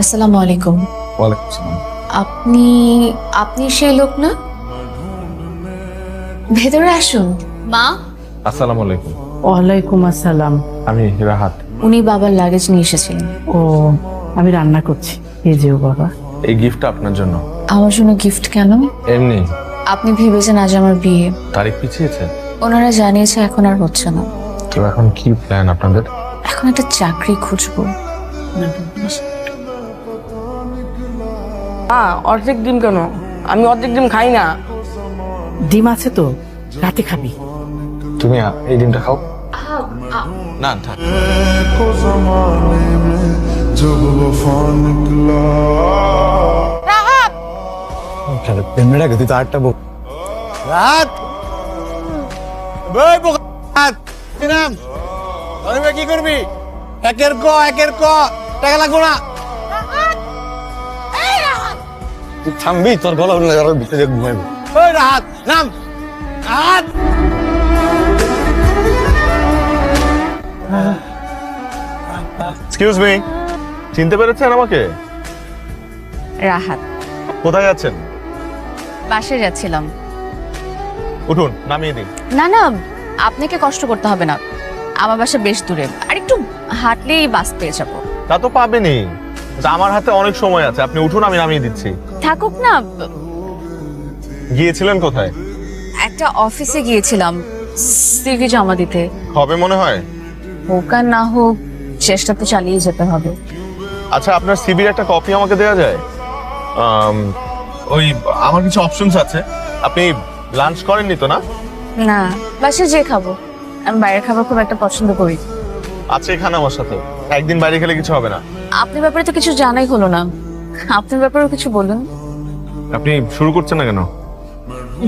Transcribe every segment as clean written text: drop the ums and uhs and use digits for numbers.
আসসালামু আলাইকুম। ওয়ালাইকুম আসসালাম। আপনি আপনি সেই লোক না? ভেতরে আসুন। মা, আসসালামু আলাইকুম। ওয়ালাইকুম আসসালাম। আমি রাহাত। উনি বাবার লাগেজ নিয়ে এসেছিলেন। ও, আমি রান্না করছি। এই যেও বাবা। এই গিফটটা আপনার জন্য। আমার জন্য গিফট কেন? এমনি। আপনি ভেবেছেন আজ আমার বিয়ে? তারিখ পিছিয়েছে। ওনারা জানিয়েছে এখন আর হচ্ছে না। তো এখন কি প্ল্যান আপনাদের? এখন একটা চাকরি খুঁজবো। অর্ধেক ডিম কেন? আমি অর্ধেক ডিম খাই না। ডিম আছে তো, রাতে খাবি। তুমি এই ডিমটা খাও। না থাক। को जमाने में जब वफा निकला পেমেন্ট তুই তো আটটা বক রাত বই বক রাত নাম তুই কি করবি? একের ক টাকা লাগবো না। তুই থামবি, তোর গলা ভিতরে ঘুমাইবো। ওই রাত নাম রাত। এক্সকিউজ মি, চিনতে পেরেছেন আমাকে? রাহাত। কোথায় যাচ্ছেন? বাসে যাচ্ছিলাম। উঠুন, নামিয়ে দিন। না না, আপনাকে কষ্ট করতে হবে না। আমার বাসা বেশ দূরে, আর একটু হাঁটলেই বাস পেয়ে যাবো। তা তো পাবেনই, কিন্তু আমার হাতে অনেক সময় আছে। আপনি উঠুন, আমি নামিয়ে দিচ্ছি। থাকুক না। গিয়েছিলেন কোথায়? একটা অফিসে গিয়েছিলাম সিভি জমা দিতে। হবে মনে হয়। হোক আর না হোক, চেষ্টা তো চালিয়ে যেতে হবে। আচ্ছা, আপনার সিবির একটা কপি আমাকে দেওয়া যায়? ওই আমার কিছু অপশনস আছে। আপনি লাঞ্চ করেননি তো না? না, বাসে যে খাবো। আমি বাইরের খাবার খুব একটা পছন্দ করি। আছে এখানে আমার সাথে। একদিন বাইরে খেলে কিছু হবে না। আপনার ব্যাপারে তো কিছু জানাই হলো না। আপনার ব্যাপারেও কিছু বলুন। আপনি শুরু করছেন না কেন?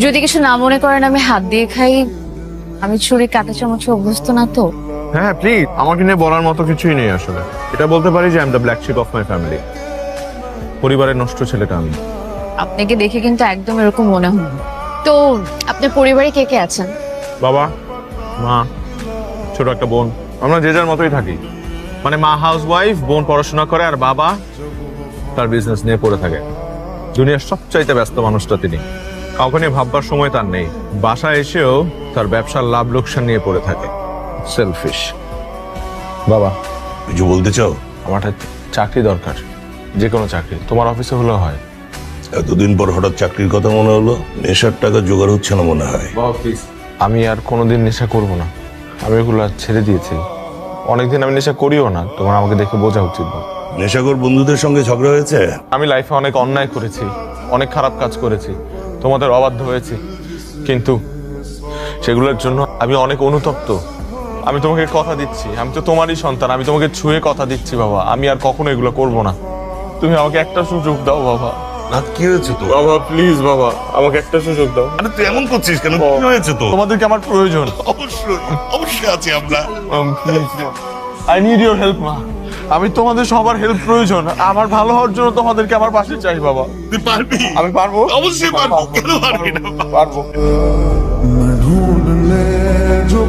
যদি কিছু না মনে করেন, আমি হাত দিয়ে খাই। আমি ছুরি কাঁটা চামচে অভ্যস্ত না তো। হ্যাঁ প্লিজ, আমাকে নিয়ে বলার মতো কিছুই নেই আসলে। এটা বলতে পারি যে I am the black sheep of my family. পরিবারের নষ্ট ছেলেটা আমি। আপনাকে দেখে কিন্তু একদম এরকম মনে হয় না। তো আপনার পরিবারে কে কে আছেন? বাবা, মা, ছোট একটা বোন। আমরা যে যার মতোই থাকি। মানে মা হাউস ওয়াইফ, বোন পড়াশোনা করে, আর বাবা তার বিজনেস নিয়ে পড়ে থাকে। দুনিয়ার সবচাইতে ব্যস্ত মানুষটা তিনি। কাউকে নিয়ে ভাববার সময় তার নেই। বাসায় এসেও তার ব্যবসার লাভ লোকসান নিয়ে পড়ে থাকে। সেলফিশ। বাবা, কিছু বলতে চাও? আমার একটা চাকরি দরকার, যে কোনো চাকরি। তোমার অফিসে হলেও হয়। এতদিন পর হঠাৎ চাকরির কথা মনে হলো? নেশার টাকা জোগাড় হচ্ছে না মনে হয়। আমি আর কোনোদিন নেশা করব না। আমি এগুলো আর ছেড়ে দিয়েছি। অনেকদিন আমি নেশা করিও না। তোমার আমাকে দেখে বোঝা উচিত না। নেশাখোর বন্ধুদের সঙ্গে ঝগড়া হয়েছে? আমি লাইফে অনেক অন্যায় করেছি, অনেক খারাপ কাজ করেছি, তোমাদের অবাধ্য হয়েছি, কিন্তু সেগুলোর জন্য আমি অনেক অনুতপ্ত। আমি তোমাকে কথা দিচ্ছি, আমি তো তোমারই সন্তান। আমি তোমাকে ছুঁয়ে কথা দিচ্ছি বাবা, আমি আর কখনো এগুলো করব না। তুমি আমাকে একটা সুযোগ দাও বাবা। না, কি হয়েছে তো? বাবা প্লিজ বাবা, আমাকে একটা সুযোগ দাও। আরে তুই এমন করছিস কেন? কি হয়েছে তো? তোমাদেরকে আমার প্রয়োজন। অবশ্যই অবশ্যই আছি আমরা। আই নিড ইউর হেল্প মা। আমি তোমাদের সবার হেল্প প্রয়োজন। আমার ভালো হওয়ার জন্য তোমাদেরকে আমার পাশে চাই বাবা। তুই পারবি? আমি পারবো, অবশ্যই পারবো। কেন পারবি না? পারবো। मैं ढूंढ ले जो